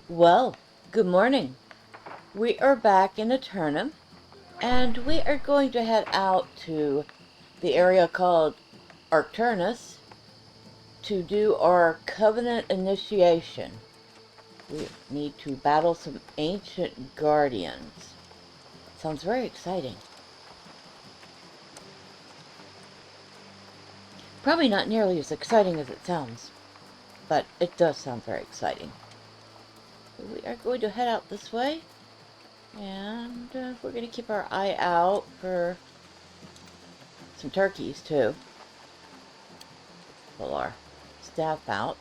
Well, good morning. We are back in Eternum, and we are going to head out to the area called Arcturnus to do our Covenant initiation. We need to battle some ancient guardians. Sounds very exciting. Probably not nearly as exciting as it sounds, but it does sound very exciting. So we are going to head out this way, and we're going to keep our eye out for some turkeys too. Pull our staff out.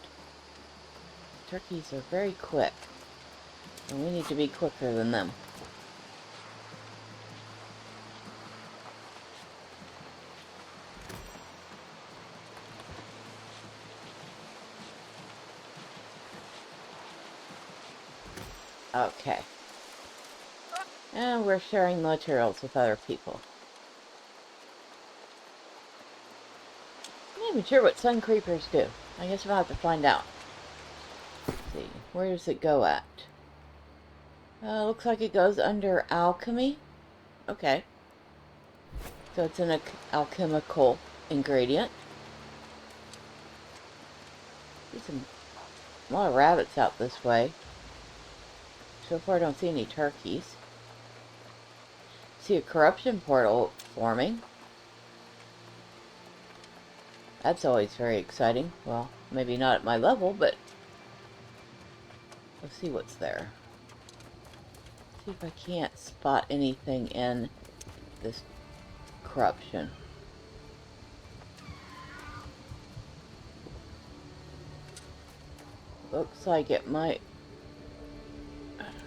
Turkeys are very quick, and we need to be quicker than them. Okay. And we're sharing materials with other people. I'm not even sure what sun creepers do. I guess we'll have to find out. Let's see, where does it go at? Looks like it goes under alchemy. Okay. So it's an alchemical ingredient. See a lot of rabbits out this way. So far I don't see any turkeys. See a corruption portal forming. That's always very exciting. Well, maybe not at my level, but let's see what's there. See if I can't spot anything in this corruption. Looks like it might... I don't know.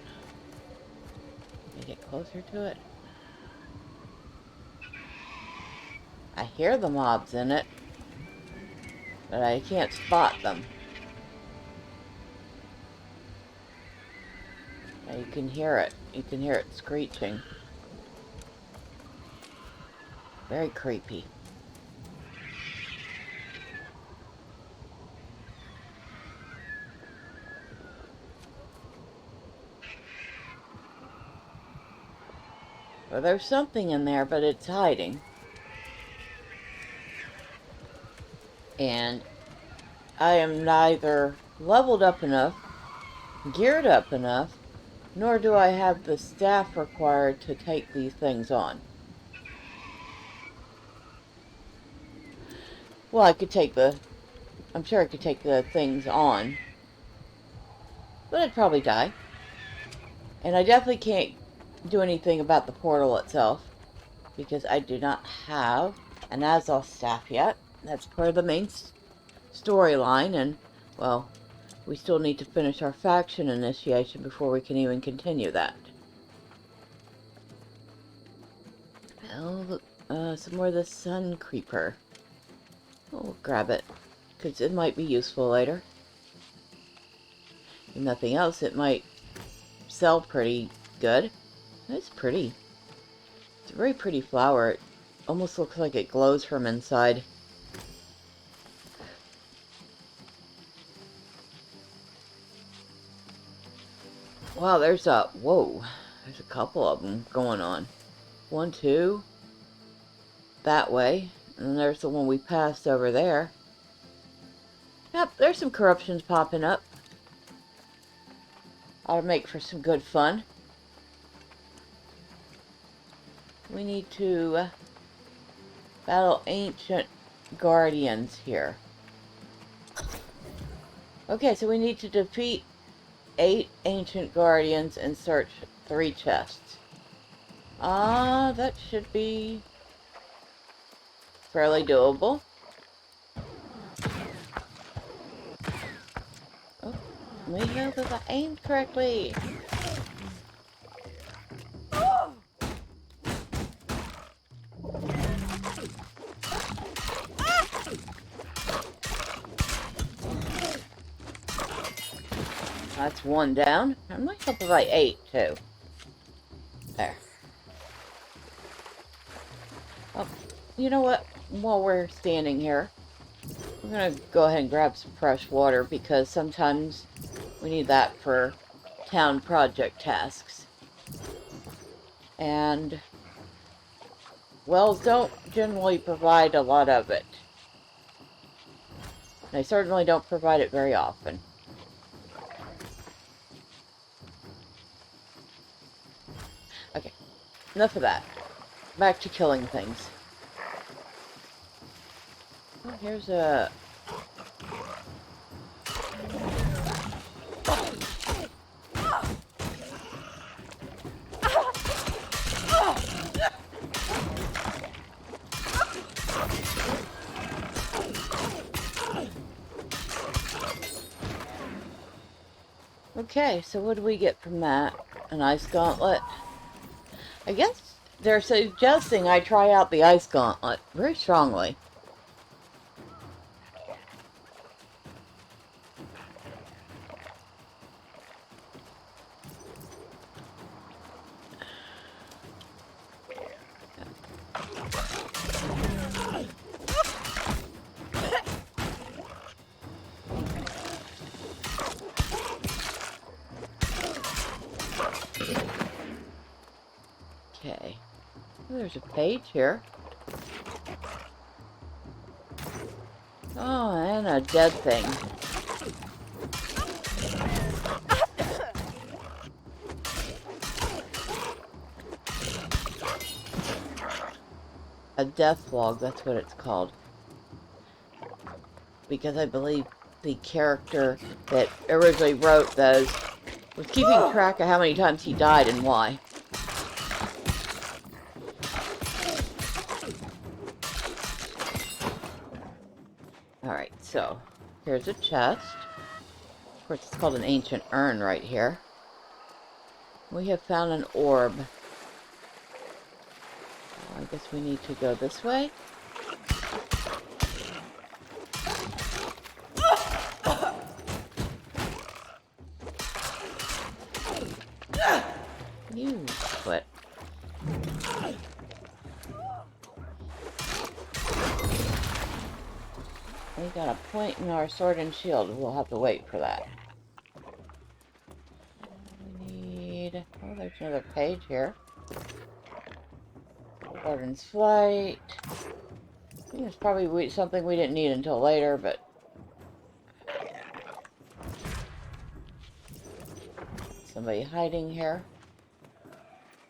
Can I get closer to it? I hear the mobs in it, but I can't spot them. Now you can hear it. You can hear it screeching. Very creepy. Well, there's something in there, but it's hiding. And I am neither leveled up enough, geared up enough, nor do I have the staff required to take these things on. Well, I'm sure I could take the things on, but I'd probably die. And I definitely can't do anything about the portal itself, because I do not have an Azov staff yet. That's part of the main storyline, and, well, we still need to finish our faction initiation before we can even continue that. Oh, look, some more of the sun creeper. Oh, we'll grab it, because it might be useful later. If nothing else, it might sell pretty good. It's pretty. It's a very pretty flower. It almost looks like it glows from inside. Wow, there's a couple of them going on. 1, 2, that way, and then there's the one we passed over there. Yep, there's some corruptions popping up. Ought to make for some good fun. We need to battle ancient guardians here. Okay, so we need to defeat 8 ancient guardians and search 3 chests. That should be fairly doable. Oh, let me know that I aimed correctly. That's 1 down. I might help if I ate, too. There. Oh, you know what? While we're standing here, we're gonna go ahead and grab some fresh water, because sometimes we need that for town project tasks. And wells don't generally provide a lot of it. They certainly don't provide it very often. Okay, enough of that. Back to killing things. Oh, here's a... Okay, so what do we get from that? An ice gauntlet? I guess they're suggesting I try out the ice gauntlet very strongly. Okay. There's a page here. Oh, and a dead thing. A death log, that's what it's called. Because I believe the character that originally wrote those was keeping track of how many times he died and why. Alright, so here's a chest. Of course, it's called an ancient urn right here. We have found an orb. I guess we need to go this way. You quit. We got a point in our sword and shield. We'll have to wait for that. We need... Oh, there's another page here. Warden's Flight. I think it's probably something we didn't need until later, but... Somebody hiding here.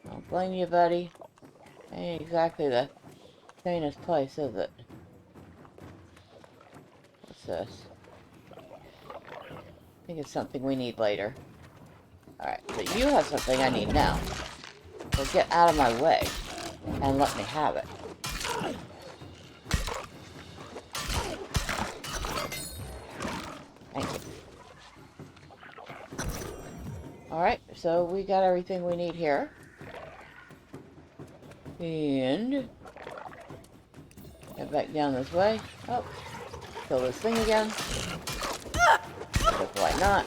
Don't blame you, buddy. Ain't exactly the sanest place, is it? What's this? I think it's something we need later. Alright, but you have something I need now. So get out of my way and let me have it. Thank you. Alright, so we got everything we need here. And get back down this way. Oh, kill this thing again. But why not?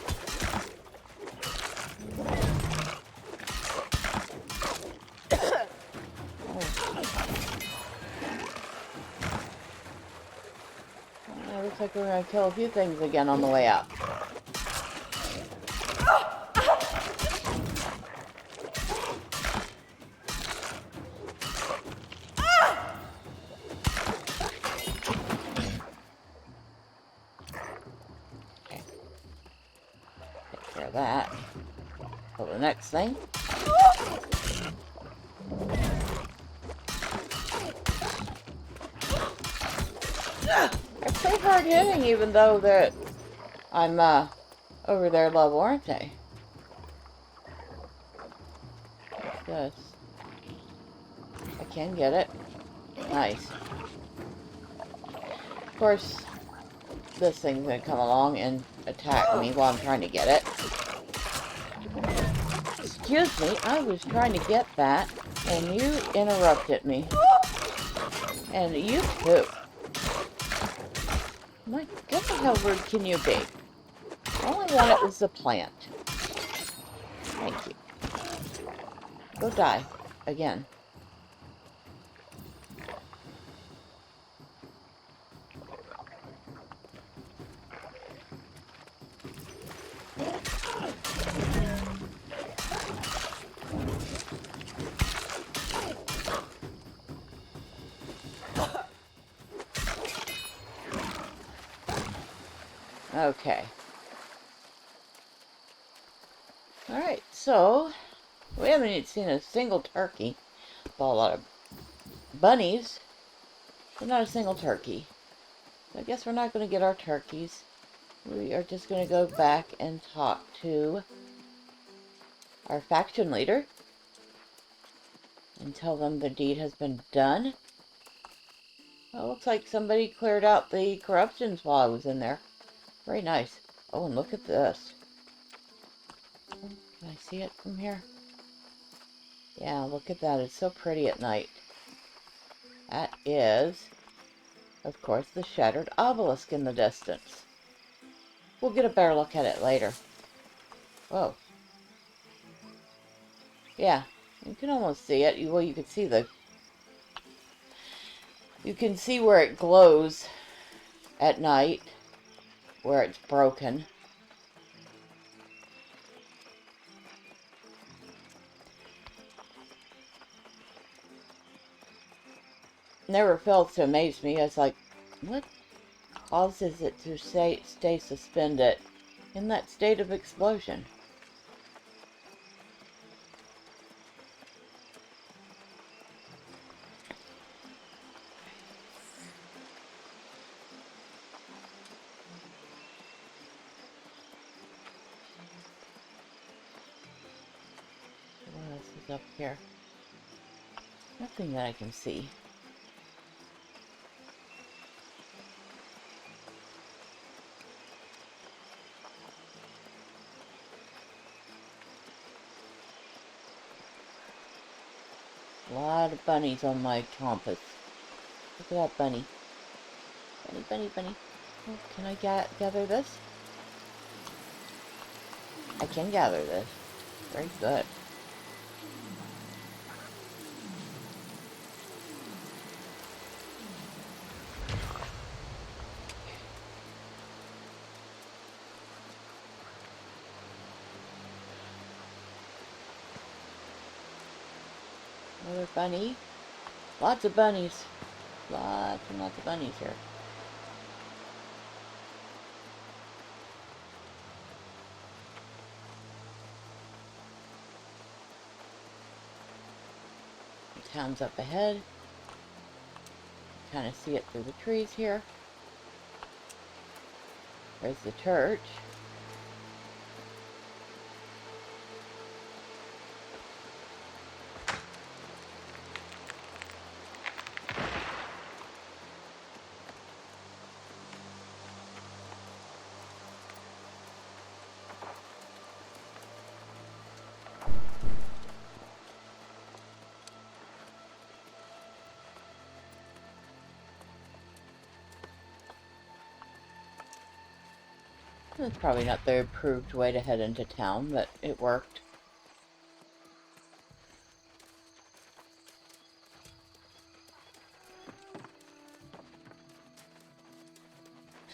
Oh, looks like we're gonna kill a few things again on the way out. That. For the next thing. They're pretty hard hitting, even though that I'm over their level, aren't they? What's this? I can get it. Nice. Of course, this thing's gonna come along and attack me while I'm trying to get it. Excuse me, I was trying to get that, and you interrupted me. And you too. My God, how rude can you be? All I wanted was the plant. Thank you. Go die. Again. Okay. Alright, so we haven't even seen a single turkey. Saw a lot of bunnies, but not a single turkey. So I guess we're not going to get our turkeys. We are just going to go back and talk to our faction leader and tell them the deed has been done. Well, it looks like somebody cleared out the corruptions while I was in there. Very nice. Oh, and look at this. Can I see it from here? Yeah, look at that. It's so pretty at night. That is, of course, the shattered obelisk in the distance. We'll get a better look at it later. Whoa. Yeah, you can almost see it. Well, you can see the... You can see where it glows at night, where it's broken. Never fails to amaze me. It's like, what causes it to stay suspended in that state of explosion? What else is up here? Nothing that I can see. A lot of bunnies on my campus. Look at that bunny. Bunny, bunny, bunny. Oh, can I gather this? I can gather this. Very good. Another bunny. Lots of bunnies. Lots and lots of bunnies here. The town's up ahead. Kind of see it through the trees here. There's the church. That's probably not the approved way to head into town, but it worked.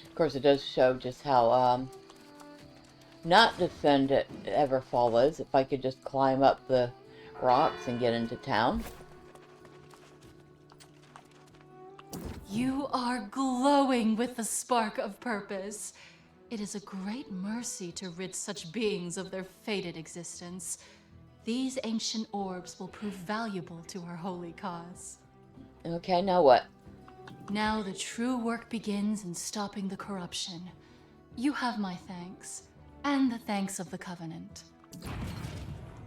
Of course, it does show just how not defended Everfall is. If I could just climb up the rocks and get into town. You are glowing with the spark of purpose. It is a great mercy to rid such beings of their fated existence. These ancient orbs will prove valuable to our holy cause. Okay, now what? Now the true work begins in stopping the corruption. You have my thanks, and the thanks of the Covenant.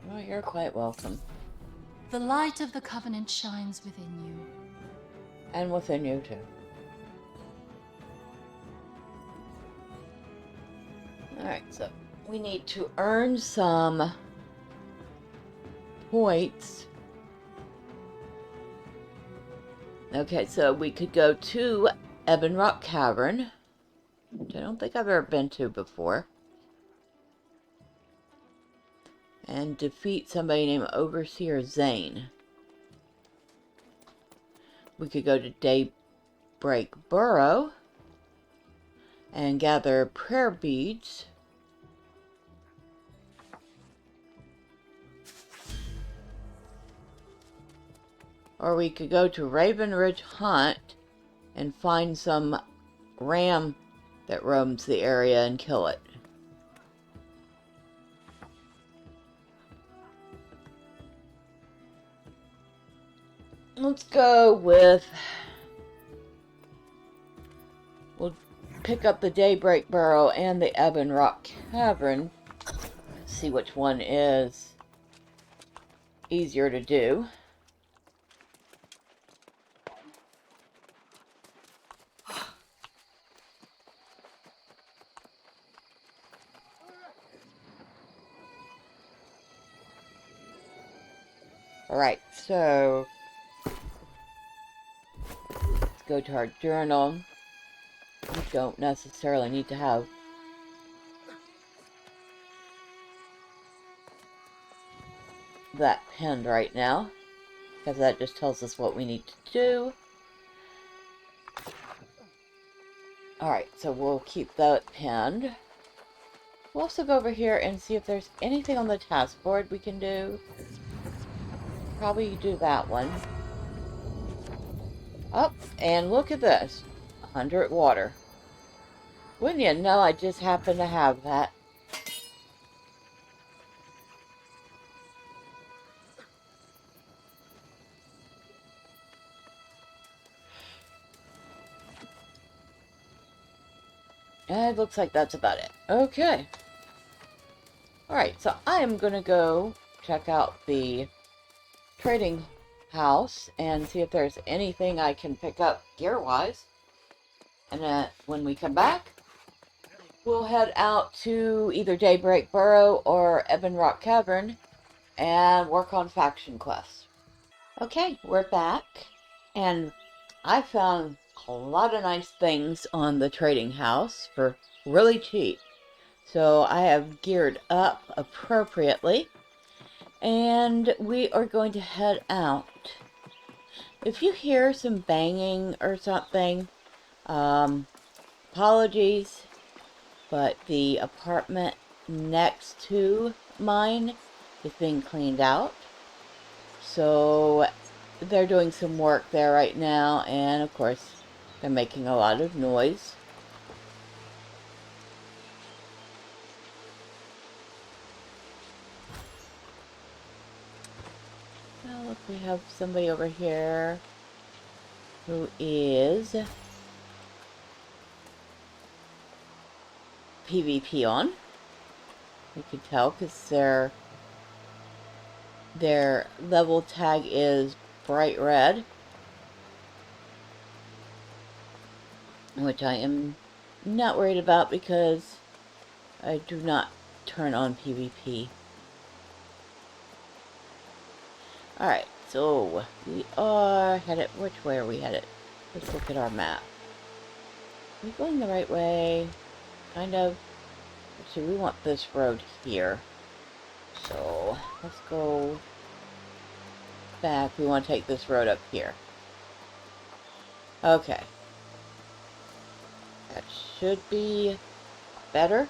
Well, you're quite welcome. The light of the Covenant shines within you. And within you, too. Alright, so we need to earn some points. Okay, so we could go to Ebon Rock Cavern, which I don't think I've ever been to before, and defeat somebody named Overseer Zane. We could go to Daybreak Burrow and gather prayer beads. Or we could go to Raven Ridge Hunt and find some ram that roams the area and kill it. Let's go with... We'll pick up the Daybreak Burrow and the Ebon Rock Cavern. See which one is easier to do. Alright, so let's go to our journal. We don't necessarily need to have that pinned right now, because that just tells us what we need to do. Alright, so we'll keep that pinned. We'll also go over here and see if there's anything on the task board we can do. Probably do that one. Oh, and look at this. 100 water. Wouldn't you know, I just happen to have that. And it looks like that's about it. Okay. Alright, so I am going to go check out the trading house and see if there's anything I can pick up gear-wise. And then when we come back, we'll head out to either Daybreak Burrow or Ebon Rock Cavern and work on faction quests. Okay, we're back. And I found a lot of nice things on the trading house for really cheap. So I have geared up appropriately. And we are going to head out. If you hear some banging or something, apologies, but the apartment next to mine is being cleaned out. So they're doing some work there right now, and of course they're making a lot of noise. Oh, look, we have somebody over here who is PvP on. You can tell because their level tag is bright red, which I am not worried about because I do not turn on PvP. Alright, so we are headed, which way are we headed? Let's look at our map. Are we going the right way? Kind of. Actually, we want this road here. So, let's go back. We want to take this road up here. Okay. That should be better.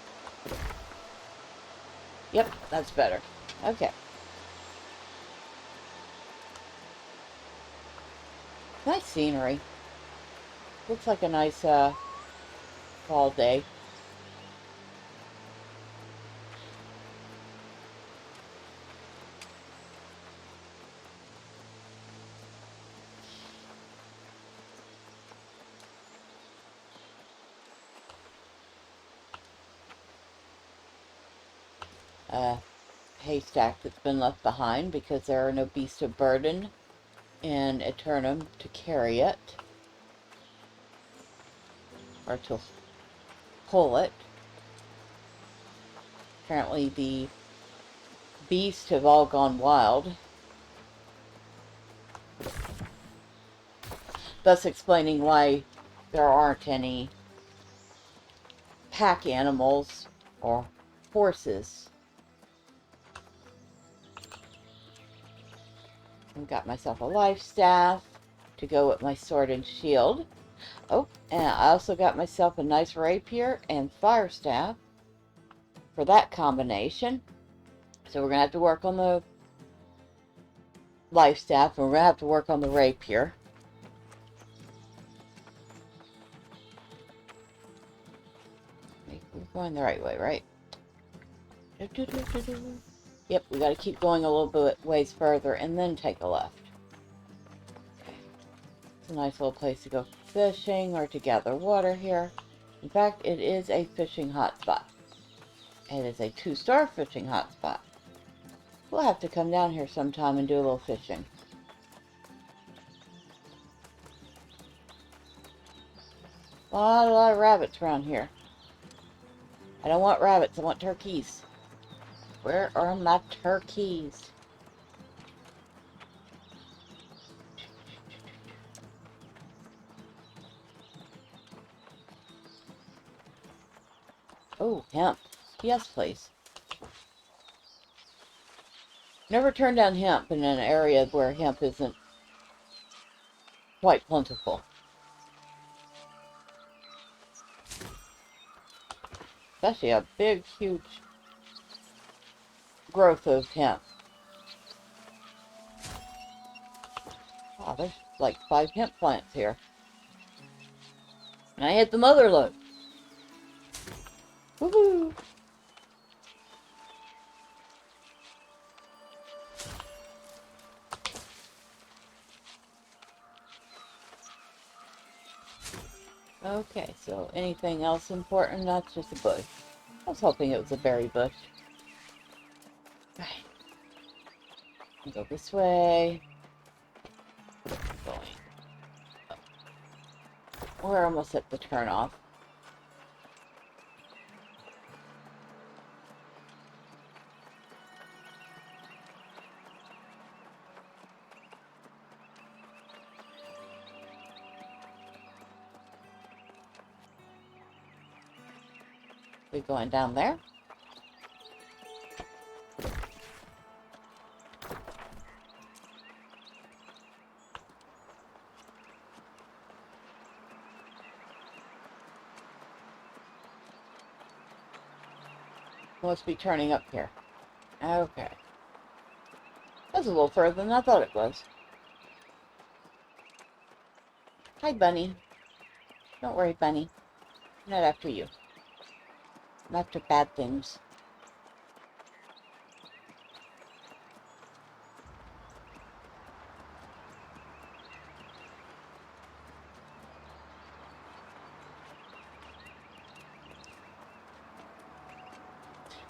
Yep, that's better. Okay. Nice scenery. Looks like a nice fall day. Haystack that's been left behind because there are no beasts of burden in Eternum to carry it or to pull it. Apparently the beasts have all gone wild, thus explaining why there aren't any pack animals or horses. I've got myself a life staff to go with my sword and shield. Oh, and I also got myself a nice rapier and fire staff for that combination. So we're going to have to work on the life staff, and we're going to have to work on the rapier. going the right way, right? Yep, we gotta keep going a little bit ways further and then take a left. Okay. It's a nice little place to go fishing or to gather water here. In fact, it is a fishing hotspot. It is a 2-star fishing hotspot. We'll have to come down here sometime and do a little fishing. A lot of rabbits around here. I don't want rabbits, I want turkeys. Where are my turkeys? Oh, hemp. Yes, please. Never turn down hemp in an area where hemp isn't quite plentiful. Especially a big, huge growth of hemp. Wow, there's like 5 hemp plants here. And I hit the mother lode. Woohoo! Okay, so anything else important? That's just a bush. I was hoping it was a berry bush. Right. Go this way. Going up. We're almost at the turnoff. We're going down there. Must be turning up here. Okay. That's a little further than I thought it was. Hi, Bunny. Don't worry, Bunny. I'm not after you. I'm after bad things.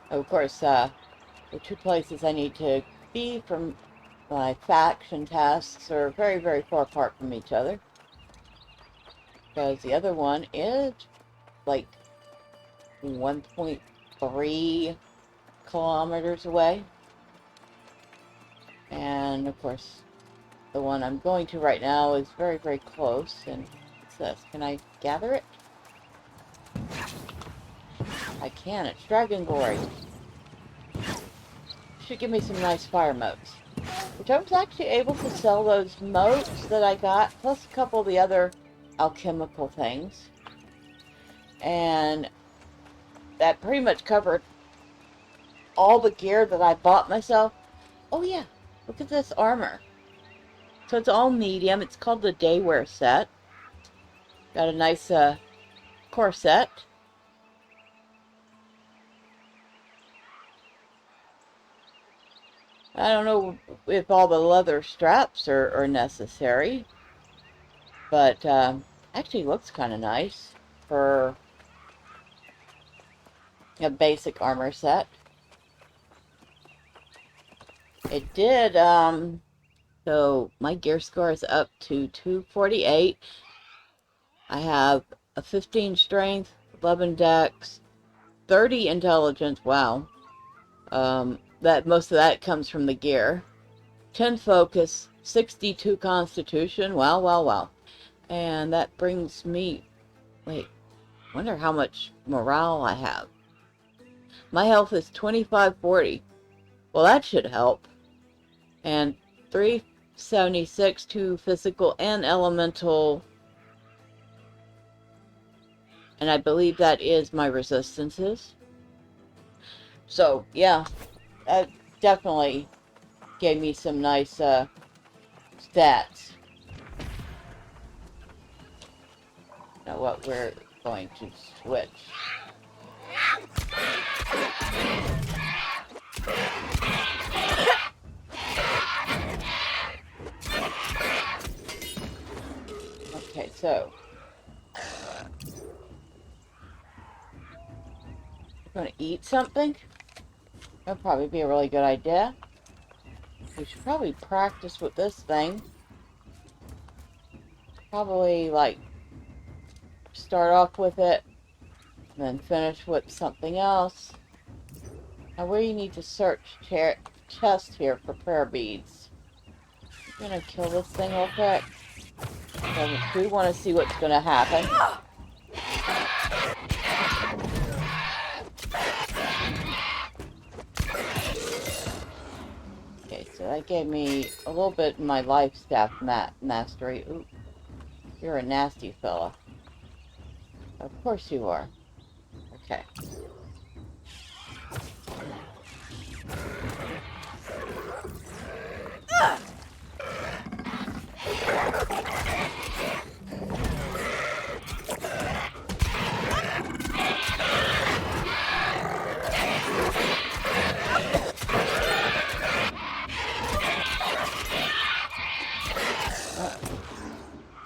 Of course, the 2 places I need to be from my faction tasks are very, very far apart from each other. Because the other one is like 1.3 kilometers away. And of course, the one I'm going to right now is very, very close. And what's this? Can I gather it? I can. It's Dragon Glory. Should give me some nice fire motes. Which I was actually able to sell those motes that I got, plus a couple of the other alchemical things. And that pretty much covered all the gear that I bought myself. Oh yeah, look at this armor. So it's all medium. It's called the Daywear set. Got a nice corset. I don't know if all the leather straps are necessary, but actually looks kind of nice for a basic armor set. It did, so my gear score is up to 248. I have a 15 strength, 11 dex, 30 intelligence, wow. That most of that comes from the gear. 10 focus, 62 constitution, wow, wow, wow. And that brings me, wait, wonder how much morale I have. My health is 2540. Well, that should help. And 376 to physical and elemental. And I believe that is my resistances. So, yeah, that definitely gave me some nice stats. Now what we're going to switch. Okay, so we're gonna eat something. That'd probably be a really good idea. We should probably practice with this thing. Probably, like, start off with it, and then finish with something else. Now, where you need to search chest here for prayer beads. I'm gonna kill this thing real quick. I do want to see what's gonna happen. Okay, so that gave me a little bit in my life staff mastery. Ooh, you're a nasty fella. Of course you are. Okay.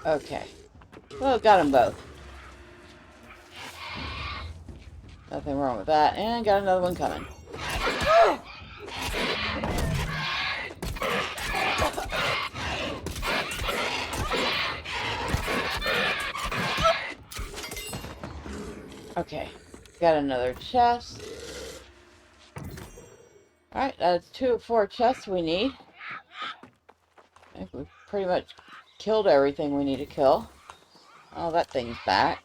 Okay. Well, got them both. Nothing wrong with that. And got another one coming. Okay. Got another chest. Alright, that's 2 of 4 chests we need. I think we've pretty much killed everything we need to kill. Oh, that thing's back.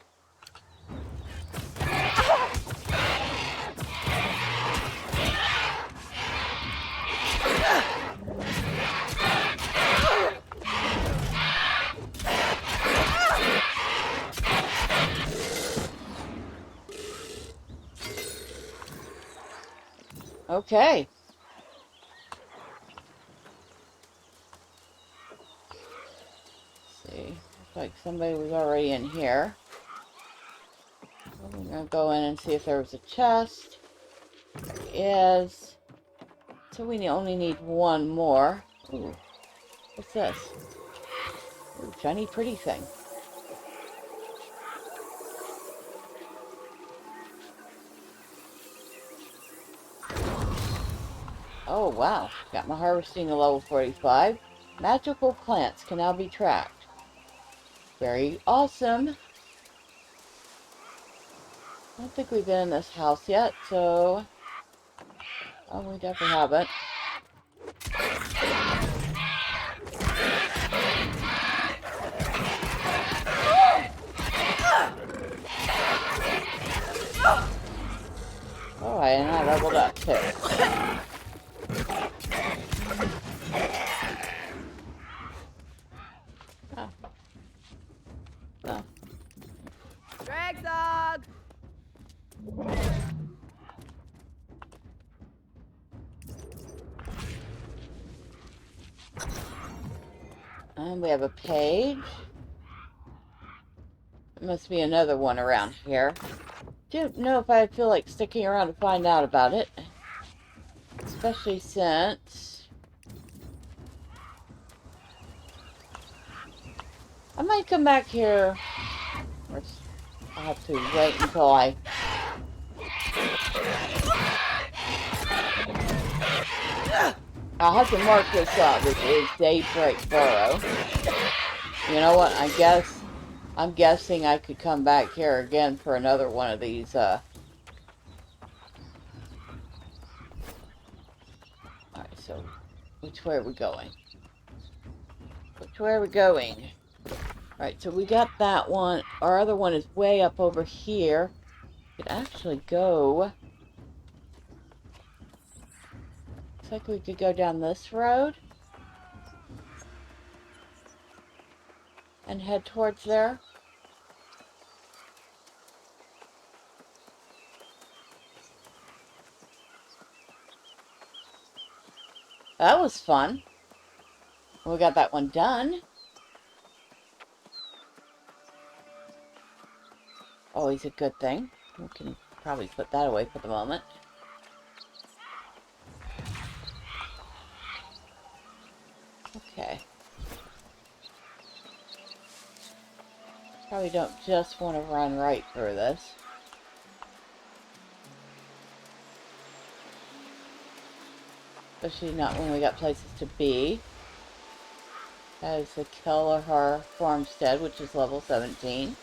Okay. Let's see. Looks like somebody was already in here. We're gonna go in and see if there was a chest. There is. So we only need one more. Ooh. What's this? Ooh, shiny pretty thing. Oh, wow. Got my harvesting to level 45. Magical plants can now be tracked. Very awesome. I don't think we've been in this house yet, so... Oh, we definitely haven't. Oh, and I leveled up, too. Oh. Oh. Drag dog! And we have a page. There must be another one around here. Don't know if I feel like sticking around to find out about it. Especially since... I might come back here. I'll have to wait until I... I'll have to mark this up. This is Daybreak Burrow. You know what? I'm guessing I could come back here again for another one of these, Alright, so, which way are we going? Which way are we going? Alright, so we got that one. Our other one is way up over here. We could actually go... Looks like we could go down this road. And head towards there. That was fun. We got that one done. Always a good thing. We can probably put that away for the moment. Probably don't just want to run right through this. Especially not when we got places to be. As the Kelleher Farmstead, which is level 17.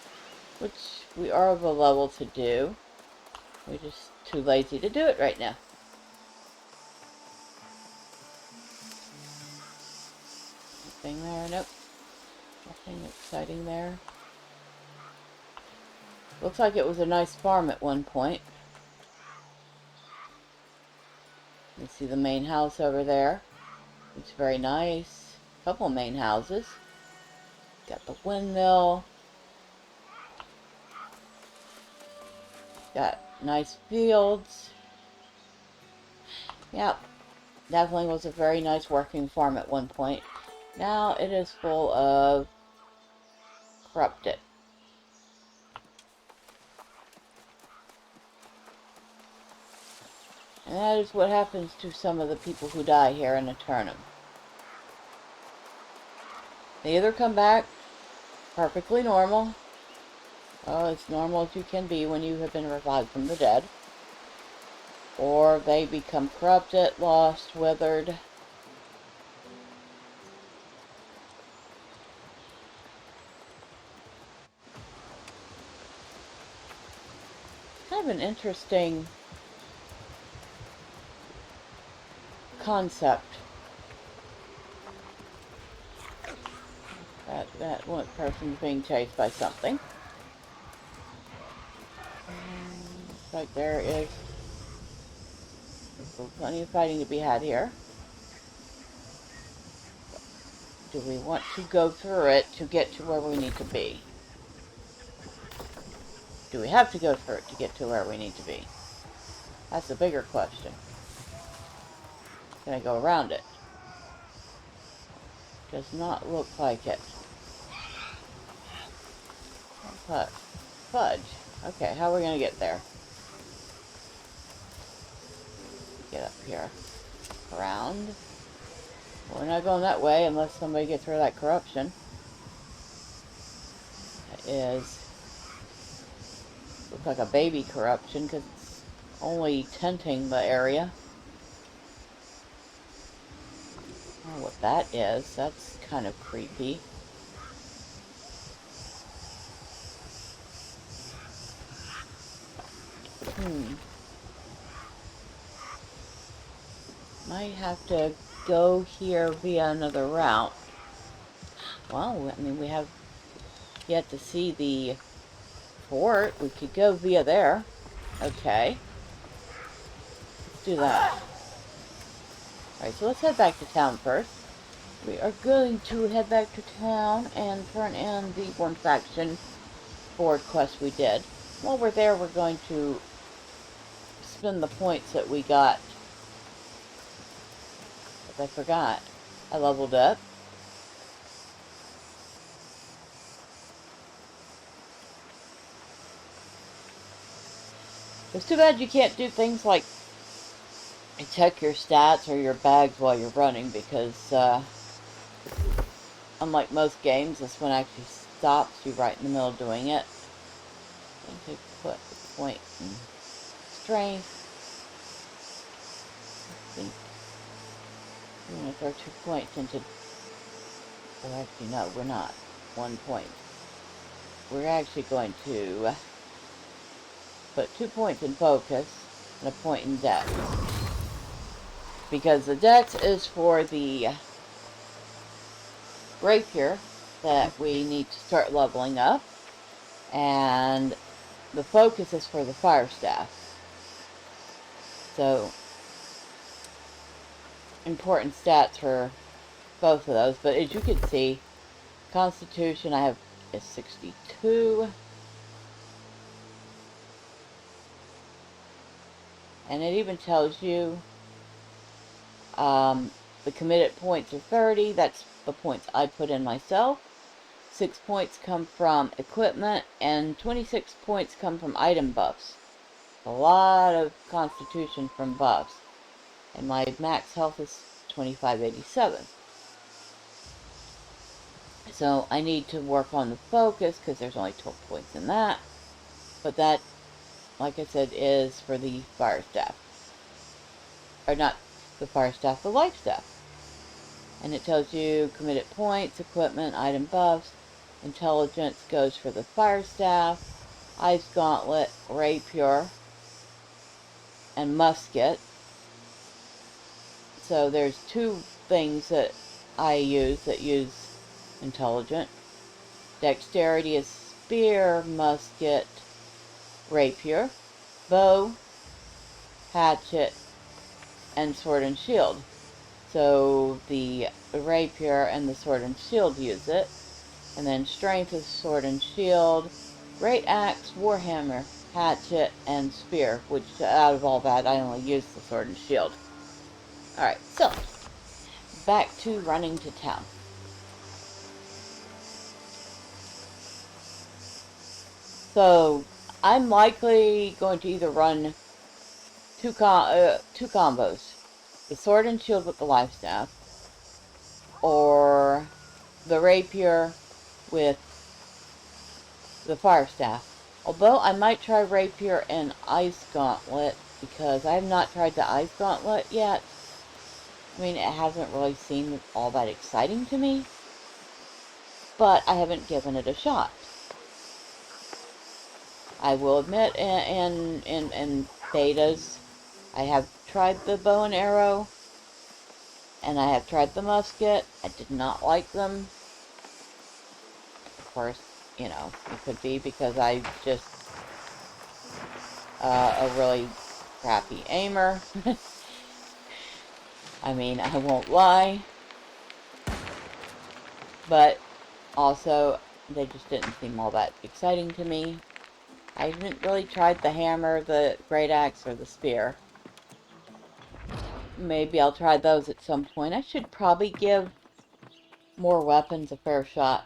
Which we are of a level to do. We're just too lazy to do it right now. Anything there? Nope. Nothing exciting there. Looks like it was a nice farm at one point. You see the main house over there. It's very nice. Couple main houses. Got the windmill. Got nice fields. Yep. Definitely was a very nice working farm at one point. Now it is full of corrupted. And that is what happens to some of the people who die here in Eternum. They either come back perfectly normal, as normal as you can be when you have been revived from the dead, or they become corrupted, lost, withered. Kind of an interesting concept. That one person's being chased by something. Like there is plenty of fighting to be had here. Do we want to go through it to get to where we need to be? Do we have to go through it to get to where we need to be? That's the bigger question. Can I go around it? Does not look like it. Fudge. Okay, how are we going to get there? Get up here. Around. Well, we're not going that way unless somebody gets rid of that corruption. That is... looks like a baby corruption because it's only tinting the area. I don't know what that is. That's kind of creepy. Might have to go here via another route. Well, I mean, we have yet to see the fort. We could go via there. Okay. Let's do that. Alright, so let's head back to town first. We are going to head back to town and turn in the one faction board quest we did. While we're there, we're going to spend the points that we got. I forgot. I leveled up. It's too bad you can't do things like check your stats or your bags while you're running, because unlike most games, this one actually stops you right in the middle of doing it. I'm going to put a point in strength. I think we're going to throw 2 points into... well, actually, no, we're not. 1 point. We're actually going to put 2 points in focus and a point in dex. Because the dex is for the rapier that we need to start leveling up. And the focus is for the fire staff. So, important stats for both of those. But as you can see, Constitution I have is 62. And it even tells you the committed points are 30. That's the points I put in myself. 6 points come from equipment, and 26 points come from item buffs. A lot of Constitution from buffs. And my max health is 2587. So I need to work on the focus because there's only 12 points in that. But that, like I said, is for the fire staff. Or not the fire staff, the life staff. And it tells you committed points, equipment, item buffs. Intelligence goes for the fire staff. Ice gauntlet, rapier, and musket. So there's two things that I use that use intelligent. Dexterity is spear, musket, rapier, bow, hatchet, and sword and shield. So the rapier and the sword and shield use it. And then strength is sword and shield, great axe, warhammer, hatchet, and spear, which out of all that I only use the sword and shield. Alright, so back to running to town. So I'm likely going to either run two combos. The sword and shield with the life staff, or the rapier with the fire staff. Although I might try rapier and ice gauntlet, because I have not tried the ice gauntlet yet. I mean, it hasn't really seemed all that exciting to me, but I haven't given it a shot. I will admit, in betas, I have tried the bow and arrow, and I have tried the musket. I did not like them. Of course, you know, it could be because I just a really crappy aimer. I mean, I won't lie. But also, they just didn't seem all that exciting to me. I haven't really tried the hammer, the great axe, or the spear. Maybe I'll try those at some point. I should probably give more weapons a fair shot.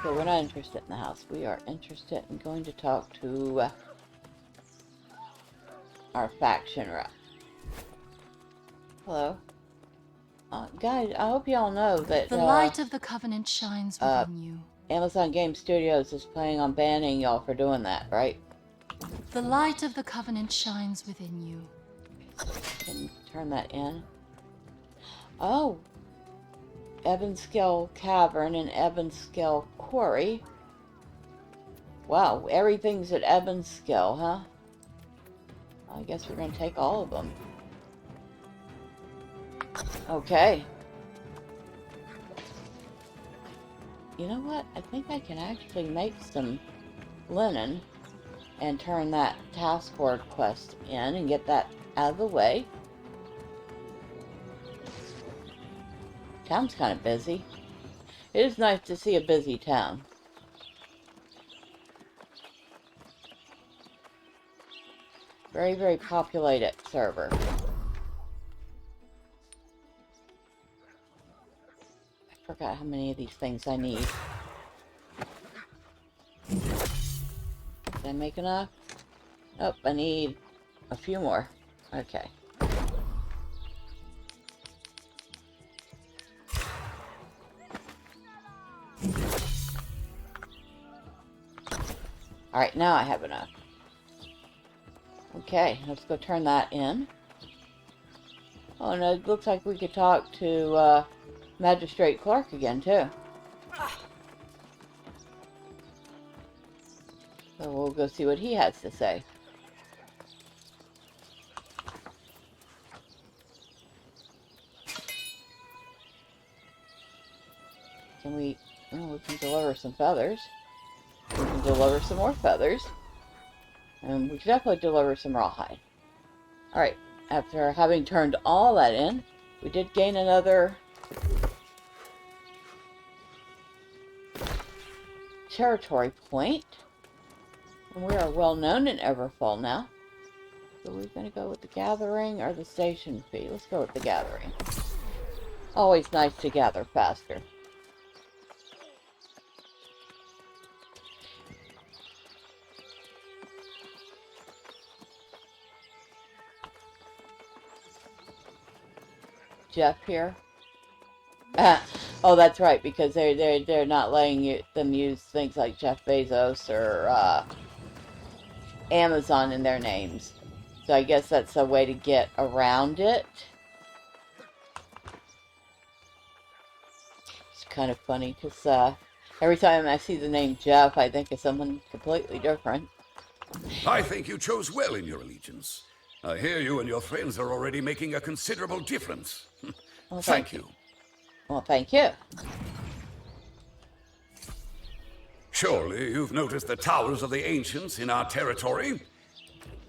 So we're not interested in the house. We are interested in going to talk to our faction rep. Hello. Guys, I hope y'all know that The light of the Covenant shines within you. Amazon Game Studios is planning on banning y'all for doing that, right? The light of the Covenant shines within you. Can turn that in. Oh. Evanskill Cavern and Evanskill Quarry. Wow, everything's at Evanskill, huh? I guess we're going to take all of them. Okay. You know what? I think I can actually make some linen and turn that task board quest in and get that out of the way. Town's kind of busy. It is nice to see a busy town. Very, very populated server. I forgot how many of these things I need. Did I make enough? Nope, I need a few more. Okay. Alright, now I have enough. Okay, let's go turn that in. Oh, and it looks like we could talk to Magistrate Clark again, too. So we'll go see what he has to say. Can we... Oh, we can deliver some feathers. We can deliver some more feathers. And we can definitely deliver some rawhide. Alright, after having turned all that in, we did gain another territory point. And we are well known in Everfall now. So we're going to go with the gathering or the station fee. Let's go with the gathering. Always nice to gather faster. Jeff here. Oh, that's right, because they're not letting them use things like Jeff Bezos or Amazon in their names. So I guess that's a way to get around it. It's kind of funny because every time I see the name Jeff, I think of someone completely different. I think you chose well in your allegiance. I hear you and your friends are already making a considerable difference. Well, thank you. Well, thank you. Surely you've noticed the towers of the ancients in our territory?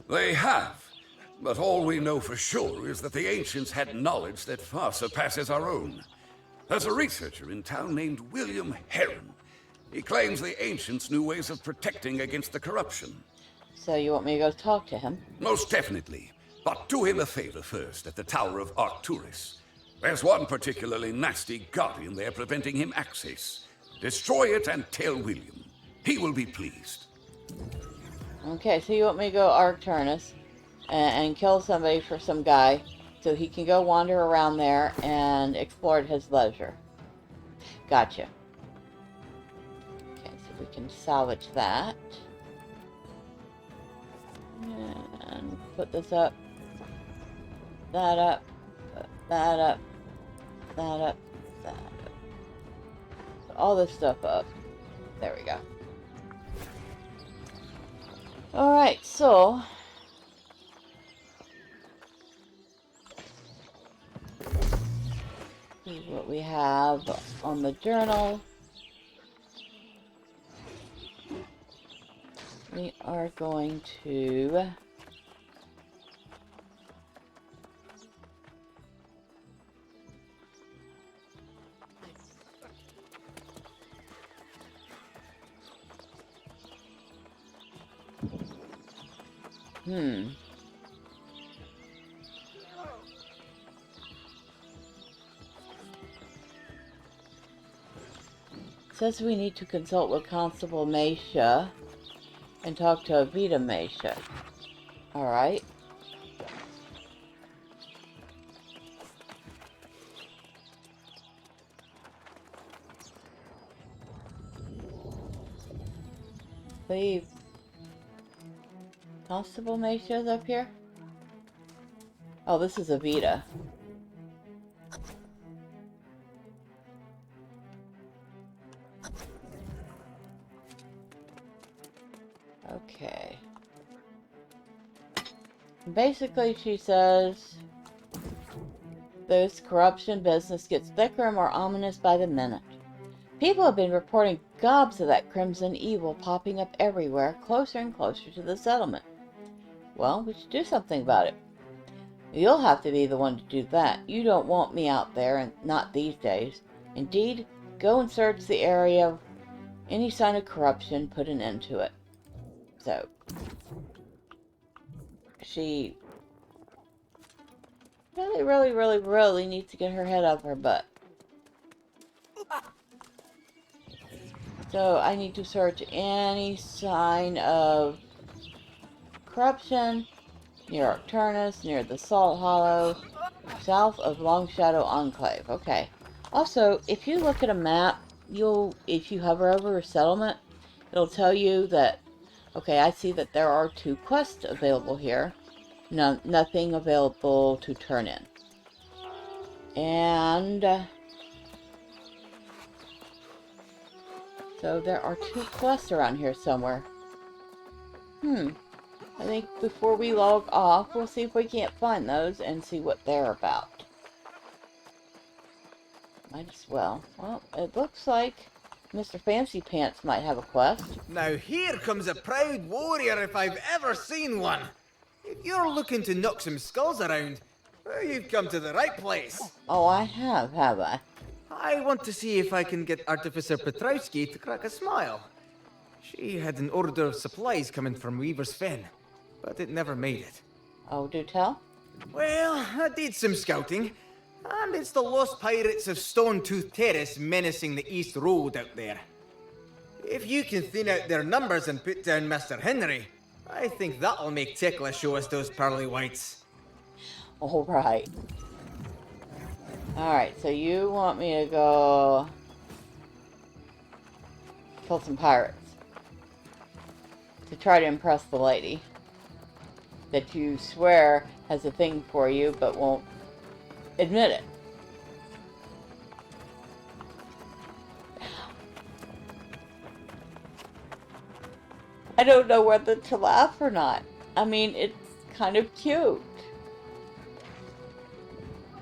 They have. But all we know for sure is that the ancients had knowledge that far surpasses our own. There's a researcher in town named William Heron. He claims the ancients knew ways of protecting against the corruption. So you want me to go talk to him? Most definitely. But do him a favor first at the Tower of Arcturus. There's one particularly nasty guardian there preventing him access. Destroy it and tell William. He will be pleased. Okay, so you want me to go Arcturus and kill somebody for some guy so he can go wander around there and explore at his leisure. Gotcha. Okay, so we can salvage that. And put this up. That up. Put that up. That up. That up. Put all this stuff up. There we go. Alright, so see what we have on the journal. We are going to says we need to consult with Constable Meisha and talk to Avita Meisha. Alright. Leave. Constable Meisha's up here? Oh, this is Avita. Okay. Basically, she says this corruption business gets thicker and more ominous by the minute. People have been reporting gobs of that crimson evil popping up everywhere, closer and closer to the settlement. Well, we should do something about it. You'll have to be the one to do that. You don't want me out there, and not these days. Indeed, go and search the area. Any sign of corruption, put an end to it. So, she really needs to get her head up her butt. So, I need to search any sign of corruption near Arcturus, near the Salt Hollow, south of Long Shadow Enclave. Okay. Also, if you look at a map, if you hover over a settlement, it'll tell you that, okay, I see that there are 2 quests available here. No, nothing available to turn in. And so there are 2 quests around here somewhere. I think before we log off, we'll see if we can't find those and see what they're about. Might as well. Well, it looks like Mr. Fancy Pants might have a quest. Now here comes a proud warrior if I've ever seen one. If you're looking to knock some skulls around, well, you've come to the right place. Oh, I have I? I want to see if I can get Artificer Petrowski to crack a smile. She had an order of supplies coming from Weaver's Fen, but it never made it. Oh, do tell? Well, I did some scouting, and it's the lost pirates of Stone-Tooth Terrace menacing the East Road out there. If you can thin out their numbers and put down Mr. Henry, I think that'll make Tekla show us those pearly whites. All right. Alright, so you want me to go kill some pirates to try to impress the lady that you swear has a thing for you but won't admit it. I don't know whether to laugh or not. I mean, it's kind of cute,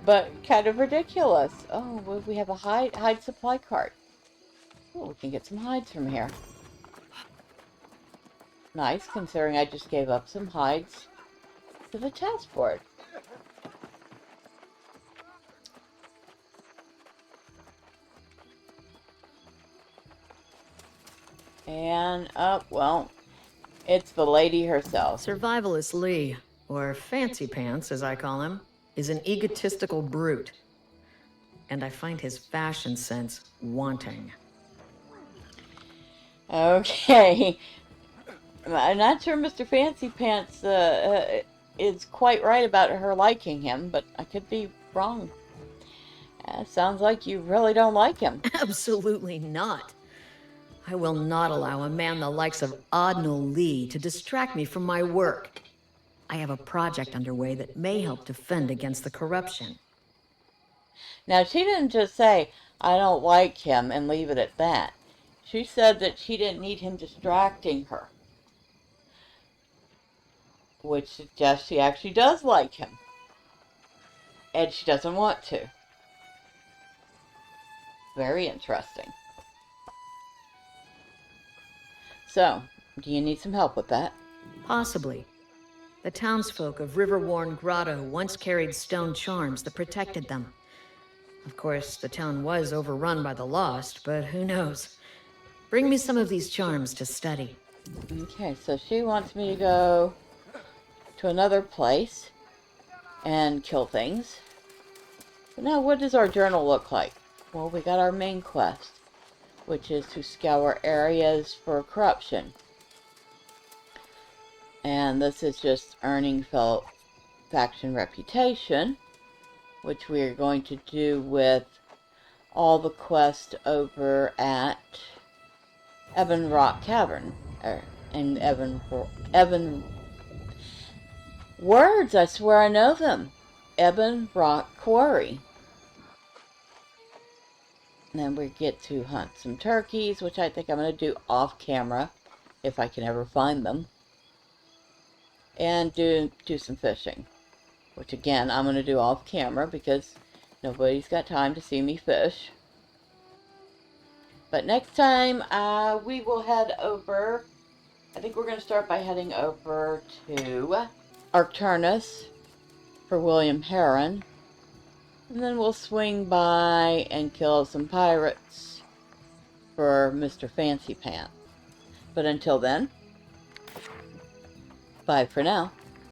but kind of ridiculous. Oh, well, we have a hide supply cart. Oh, we can get some hides from here. Nice, considering I just gave up some hides to the chessboard. And, well, it's the lady herself. Survivalist Lee, or Fancy Pants as I call him, is an egotistical brute. And I find his fashion sense wanting. Okay. I'm not sure Mr. Fancy Pants is quite right about her liking him, but I could be wrong. Sounds like you really don't like him. Absolutely not. I will not allow a man the likes of Adnal Lee to distract me from my work. I have a project underway that may help defend against the corruption. Now, she didn't just say, I don't like him, and leave it at that. She said that she didn't need him distracting her, which suggests she actually does like him, and she doesn't want to. Very interesting. So, do you need some help with that? Possibly. The townsfolk of Riverworn Grotto once carried stone charms that protected them. Of course, the town was overrun by the Lost, but who knows? Bring me some of these charms to study. Okay, so she wants me to go to another place and kill things. But now, what does our journal look like? Well, we got our main quest, which is to scour areas for corruption. And this is just earning faction reputation, which we are going to do with all the quests over at Ebon Rock Cavern. And Ebon... Words, I swear I know them. Ebon Rock Quarry. And then we get to hunt some turkeys, which I think I'm going to do off camera, if I can ever find them. And do some fishing, which again, I'm going to do off camera because nobody's got time to see me fish. But next time, we will head over, I think we're going to start by heading over to Arcturnus for William Heron. And then we'll swing by and kill some pirates for Mr. Fancy Pants. But until then, bye for now.